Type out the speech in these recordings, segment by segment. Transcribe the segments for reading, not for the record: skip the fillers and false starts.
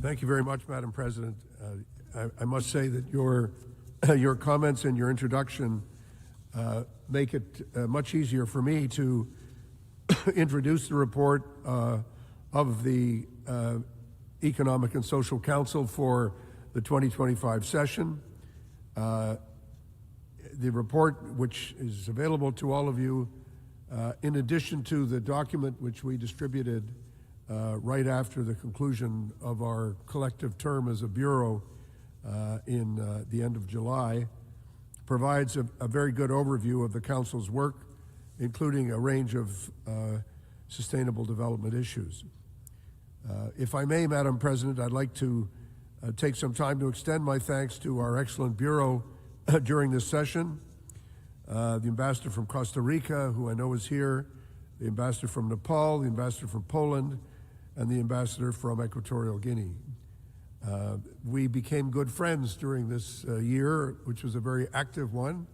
Thank you very much, Madam President. I must say that your comments and your introduction make it much easier for me to introduce the report of the Economic and Social Council for the 2025 session. The report, which is available to all of you, in addition to the document which we distributed right after the conclusion of our collective term as a Bureau in the end of July, provides a very good overview of the Council's work, including a range of sustainable development issues. If I may, Madam President, I'd like to take some time to extend my thanks to our excellent Bureau during this session. The Ambassador from Costa Rica, who I know is here, the Ambassador from Nepal, the Ambassador from Poland, and the Ambassador from Equatorial Guinea. We became good friends during this year, which was a very active one.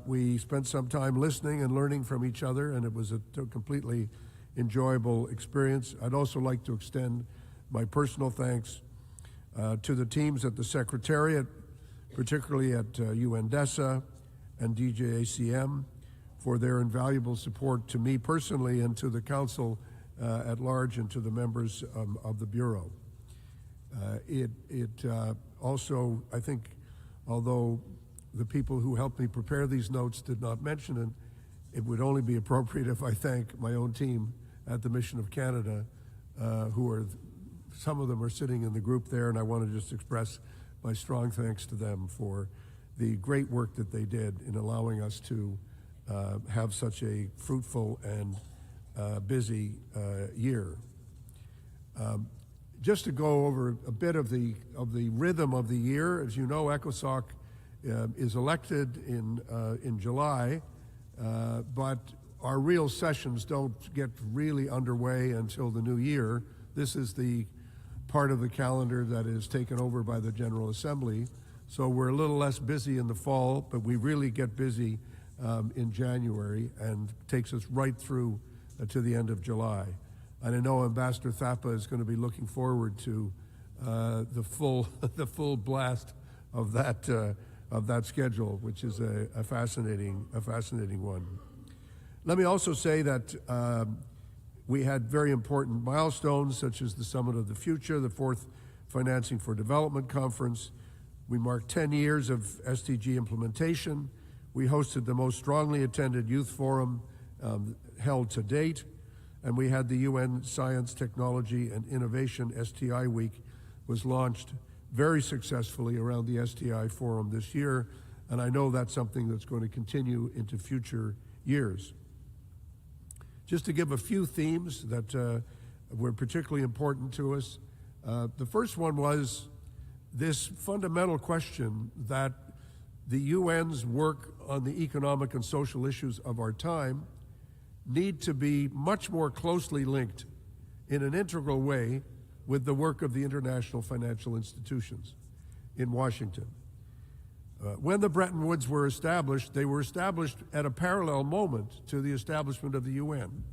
We spent some time listening and learning from each other, and it was a completely enjoyable experience. I'd also like to extend my personal thanks to the teams at the Secretariat, particularly at UNDESA and DJACM, for their invaluable support to me personally and to the Council at large and to the members of the Bureau. Also, I think, although the people who helped me prepare these notes did not mention it, it would only be appropriate if I thank my own team at the Mission of Canada, who are, some of them are sitting in the group there, and I want to just express my strong thanks to them for the great work that they did in allowing us to have such a fruitful and busy year. Just to go over a bit of the rhythm of the year, as you know, ECOSOC is elected in July, but our real sessions don't get really underway until the new year. This is the part of the calendar that is taken over by the General Assembly, so we're a little less busy in the fall, but we really get busy in January, and takes us right through to the end of July. And I know Ambassador Thapa is going to be looking forward to the full blast of that schedule, which is a fascinating one. Let me also say that we had very important milestones, such as the Summit of the Future, the 4th Financing for Development Conference. We marked 10 years of SDG implementation. We hosted the most strongly attended youth forum held to date. And we had the UN Science, Technology, and Innovation STI Week was launched very successfully around the STI Forum this year, and I know that's something that's going to continue into future years. Just to give a few themes that were particularly important to us, the first one was this fundamental question that the UN's work on the economic and social issues of our time need to be much more closely linked in an integral way with the work of the international financial institutions in Washington. When the Bretton Woods were established, they were established at a parallel moment to the establishment of the UN.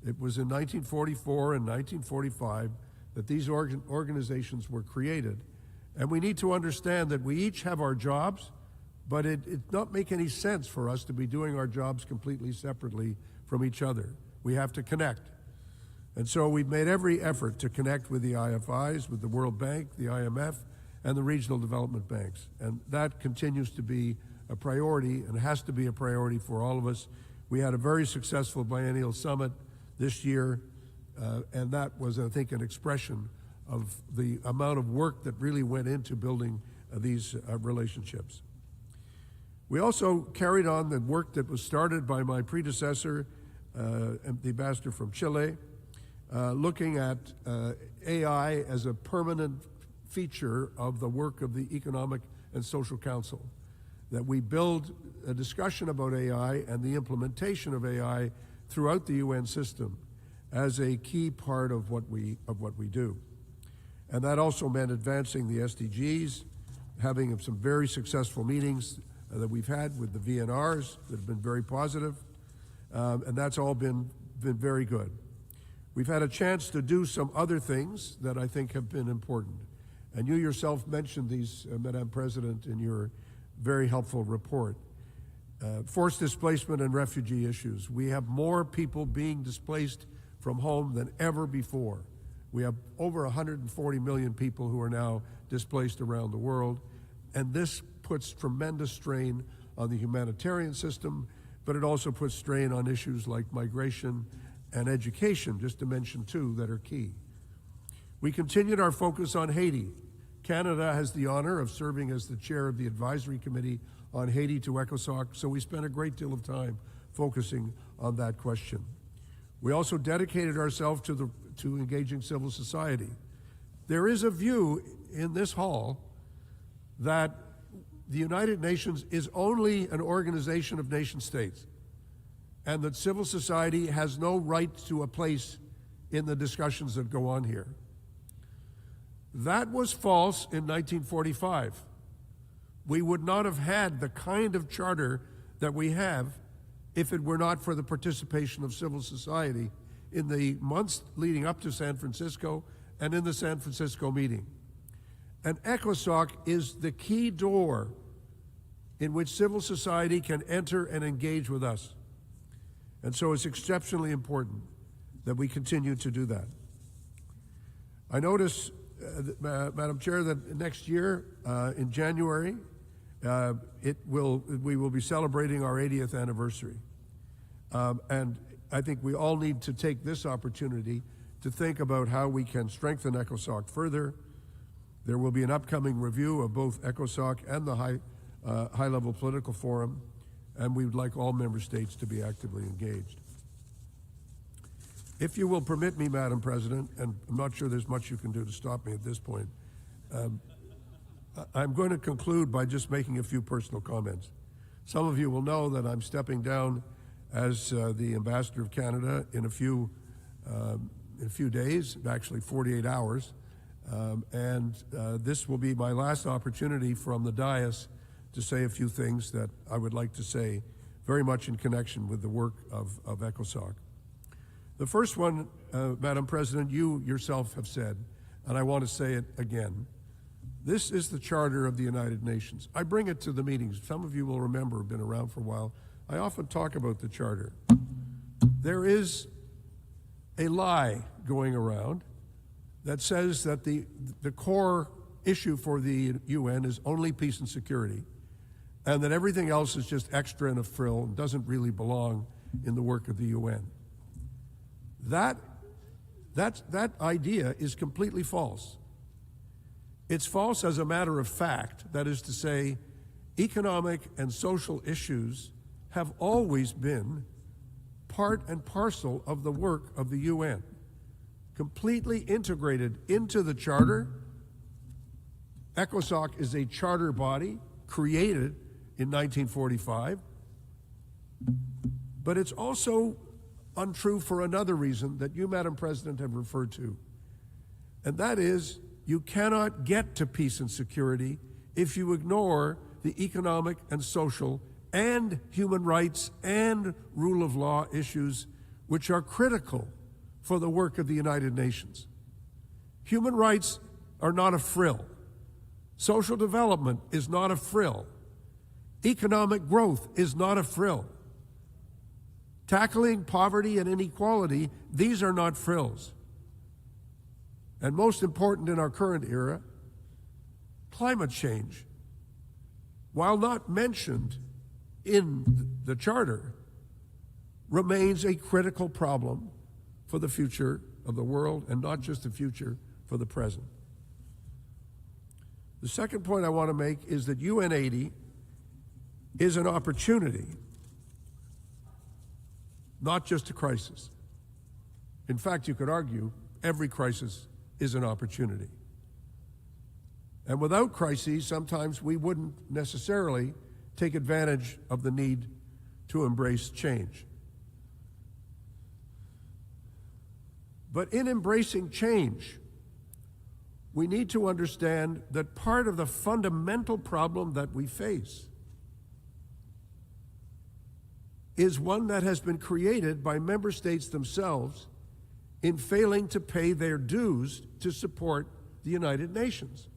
It was in 1944 and 1945 that these organizations were created. And we need to understand that we each have our jobs, but it not make any sense for us to be doing our jobs completely separately from each other. We have to connect. And so we've made every effort to connect with the IFIs, with the World Bank, the IMF, and the regional development banks. And that continues to be a priority and has to be a priority for all of us. We had a very successful biennial summit this year, and that was, I think, an expression of the amount of work that really went into building these relationships. We also carried on the work that was started by my predecessor, the ambassador from Chile, looking at AI as a permanent feature of the work of the Economic and Social Council, that we build a discussion about AI and the implementation of AI throughout the UN system as a key part of what we do. And that also meant advancing the SDGs, having some very successful meetings that we've had with the VNRs that have been very positive, and that's all been very good. We've had a chance to do some other things that I think have been important. And you yourself mentioned these, Madam President, in your very helpful report. Forced displacement and refugee issues. We have more people being displaced from home than ever before. We have over 140 million people who are now displaced around the world, and this puts tremendous strain on the humanitarian system, but it also puts strain on issues like migration and education, just to mention two that are key. We continued our focus on Haiti. Canada has the honor of serving as the chair of the advisory committee on Haiti to ECOSOC, so we spent a great deal of time focusing on that question. We also dedicated ourselves to engaging civil society. There is a view in this hall that the United Nations is only an organization of nation states, and that civil society has no right to a place in the discussions that go on here. That was false in 1945. We would not have had the kind of charter that we have if it were not for the participation of civil society in the months leading up to San Francisco and in the San Francisco meeting. And ECOSOC is the key door in which civil society can enter and engage with us. And so it's exceptionally important that we continue to do that. I notice, Madam Chair, that next year, in January, we will be celebrating our 80th anniversary. And I think we all need to take this opportunity to think about how we can strengthen ECOSOC further. There will be an upcoming review of both ECOSOC and the high-level political forum, and we would like all member states to be actively engaged. If you will permit me, Madam President, and I'm not sure there's much you can do to stop me at this point, I'm going to conclude by just making a few personal comments. Some of you will know that I'm stepping down as the Ambassador of Canada in a few days, actually 48 hours, and this will be my last opportunity from the dais to say a few things that I would like to say very much in connection with the work of ECOSOC. The first one, Madam President, you yourself have said, and I want to say it again, this is the Charter of the United Nations. I bring it to the meetings. Some of you will remember, have been around for a while. I often talk about the Charter. There is a lie going around that says that the core issue for the UN is only peace and security, and that everything else is just extra and a frill and doesn't really belong in the work of the UN. That idea is completely false. It's false as a matter of fact, that is to say, economic and social issues have always been part and parcel of the work of the UN, completely integrated into the Charter. ECOSOC is a charter body created in 1945, but it's also untrue for another reason that you, Madam President, have referred to, and that is you cannot get to peace and security if you ignore the economic and social and human rights and rule of law issues which are critical for the work of the United Nations. Human rights are not a frill. Social development is not a frill. Economic growth is not a frill. Tackling poverty and inequality, these are not frills. And most important in our current era, climate change, while not mentioned in the Charter, remains a critical problem for the future of the world, and not just the future, for the present. The second point I want to make is that UN 80 is an opportunity, not just a crisis. In fact, you could argue every crisis is an opportunity. And without crises, sometimes we wouldn't necessarily take advantage of the need to embrace change. But in embracing change, we need to understand that part of the fundamental problem that we face is one that has been created by member states themselves in failing to pay their dues to support the United Nations.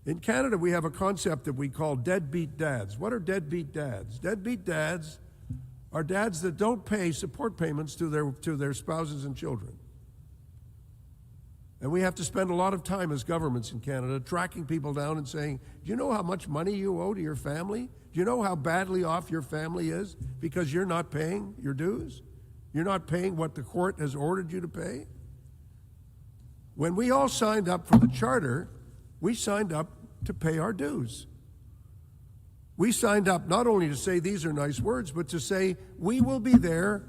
In Canada, we have a concept that we call deadbeat dads. What are deadbeat dads? Deadbeat dads are dads that don't pay support payments to their spouses and children. And we have to spend a lot of time as governments in Canada tracking people down and saying, do you know how much money you owe to your family? Do you know how badly off your family is because you're not paying your dues? You're not paying what the court has ordered you to pay? When we all signed up for the Charter, we signed up to pay our dues. We signed up not only to say these are nice words, but to say we will be there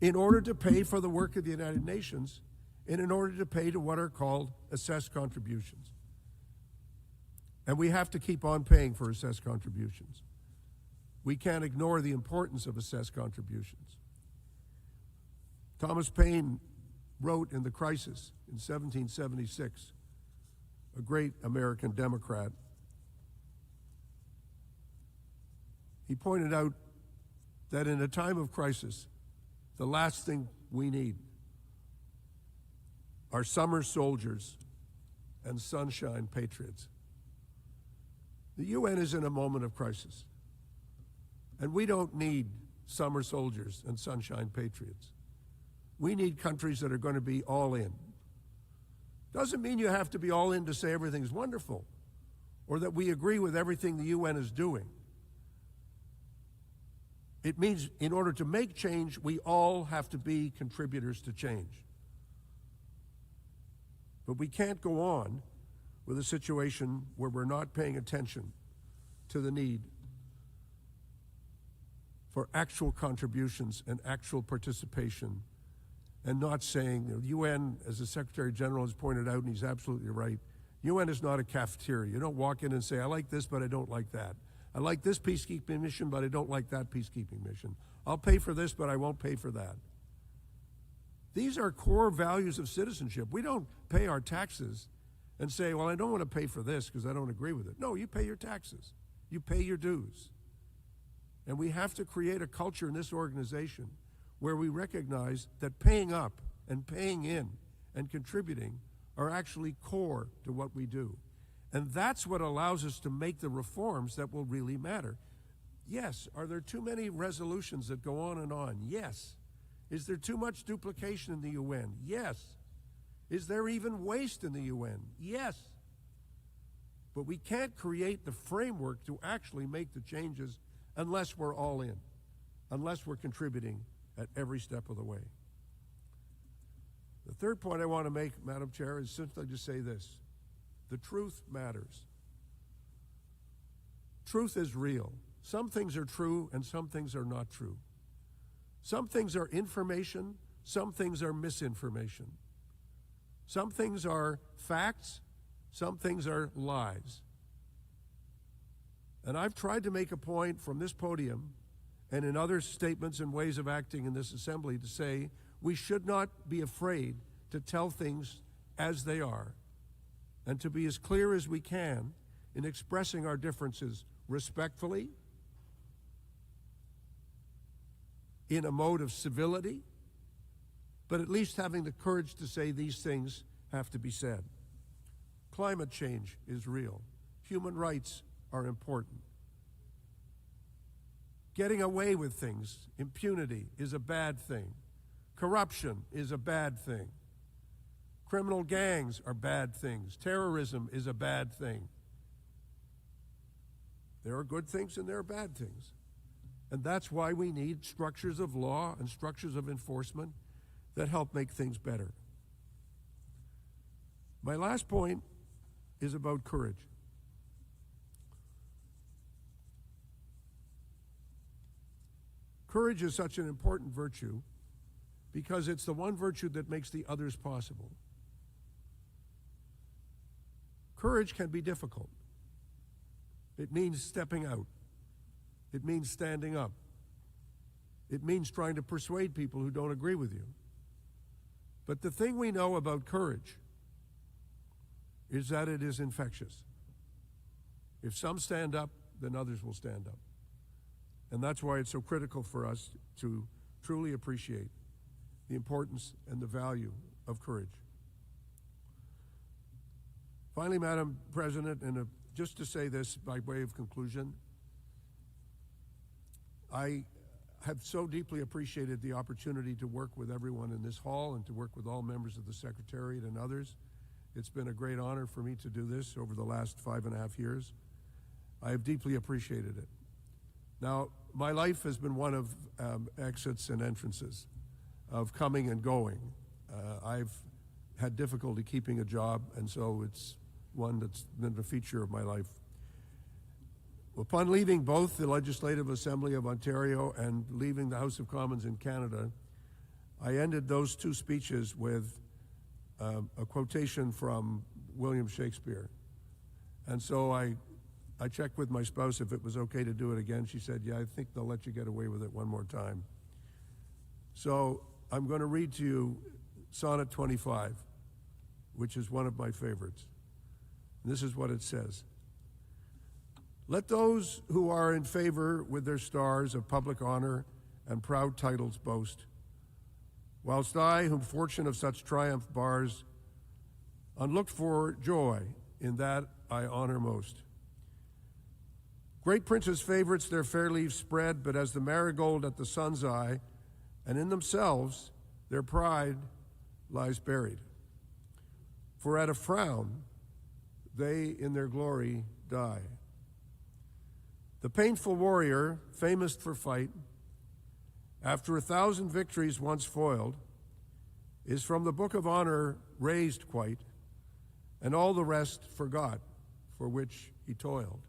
in order to pay for the work of the United Nations and in order to pay to what are called assessed contributions. And we have to keep on paying for assessed contributions. We can't ignore the importance of assessed contributions. Thomas Paine wrote in The Crisis in 1776, a great American Democrat. He pointed out that in a time of crisis, the last thing we need are summer soldiers and sunshine patriots. The UN is in a moment of crisis, and we don't need summer soldiers and sunshine patriots. We need countries that are going to be all in. Doesn't mean you have to be all in to say everything's wonderful or that we agree with everything the UN is doing. It means in order to make change, we all have to be contributors to change. But we can't go on with a situation where we're not paying attention to the need for actual contributions and actual participation, and not saying, the UN, as the Secretary General has pointed out, and he's absolutely right, UN is not a cafeteria. You don't walk in and say, I like this, but I don't like that. I like this peacekeeping mission, but I don't like that peacekeeping mission. I'll pay for this, but I won't pay for that. These are core values of citizenship. We don't pay our taxes and say, well, I don't want to pay for this because I don't agree with it. No, you pay your taxes. You pay your dues. And we have to create a culture in this organization where we recognize that paying up and paying in and contributing are actually core to what we do. And that's what allows us to make the reforms that will really matter. Yes, are there too many resolutions that go on and on? Yes. Is there too much duplication in the UN? Yes. Is there even waste in the UN? Yes. But we can't create the framework to actually make the changes unless we're all in, unless we're contributing at every step of the way. The third point I want to make, Madam Chair, is simply to say this. The truth matters. Truth is real. Some things are true and some things are not true. Some things are information, some things are misinformation. Some things are facts, some things are lies. And I've tried to make a point from this podium and in other statements and ways of acting in this assembly to say we should not be afraid to tell things as they are and to be as clear as we can in expressing our differences respectfully, in a mode of civility, but at least having the courage to say these things have to be said. Climate change is real. Human rights are important. Getting away with things, impunity, is a bad thing. Corruption is a bad thing. Criminal gangs are bad things. Terrorism is a bad thing. There are good things and there are bad things. And that's why we need structures of law and structures of enforcement that help make things better. My last point is about courage. Courage is such an important virtue because it's the one virtue that makes the others possible. Courage can be difficult. It means stepping out. It means standing up. It means trying to persuade people who don't agree with you. But the thing we know about courage is that it is infectious. If some stand up, then others will stand up. And that's why it's so critical for us to truly appreciate the importance and the value of courage. Finally, Madam President, and just to say this by way of conclusion, I have so deeply appreciated the opportunity to work with everyone in this hall and to work with all members of the Secretariat and others. It's been a great honor for me to do this over the last 5.5 years. I have deeply appreciated it. Now, my life has been one of exits and entrances, of coming and going. I've had difficulty keeping a job, and so it's one that's been a feature of my life. Upon leaving both the Legislative Assembly of Ontario and leaving the House of Commons in Canada, I ended those two speeches with a quotation from William Shakespeare. And so I checked with my spouse if it was okay to do it again. She said, yeah, I think they'll let you get away with it one more time. So I'm going to read to you Sonnet 25, which is one of my favorites. And this is what it says. Let those who are in favor with their stars of public honor and proud titles boast, whilst I, whom fortune of such triumph bars, unlooked for joy in that I honor most. Great princes' favorites their fair leaves spread, but as the marigold at the sun's eye, and in themselves their pride lies buried. For at a frown they in their glory die. The painful warrior, famous for fight, after 1,000 victories once foiled, is from the book of honor raised quite, and all the rest forgot for which he toiled.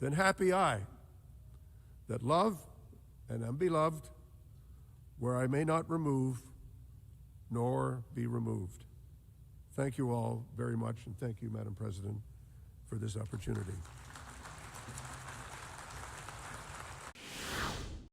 Then happy I, that love and am beloved, where I may not remove nor be removed. Thank you all very much, and thank you, Madam President, for this opportunity.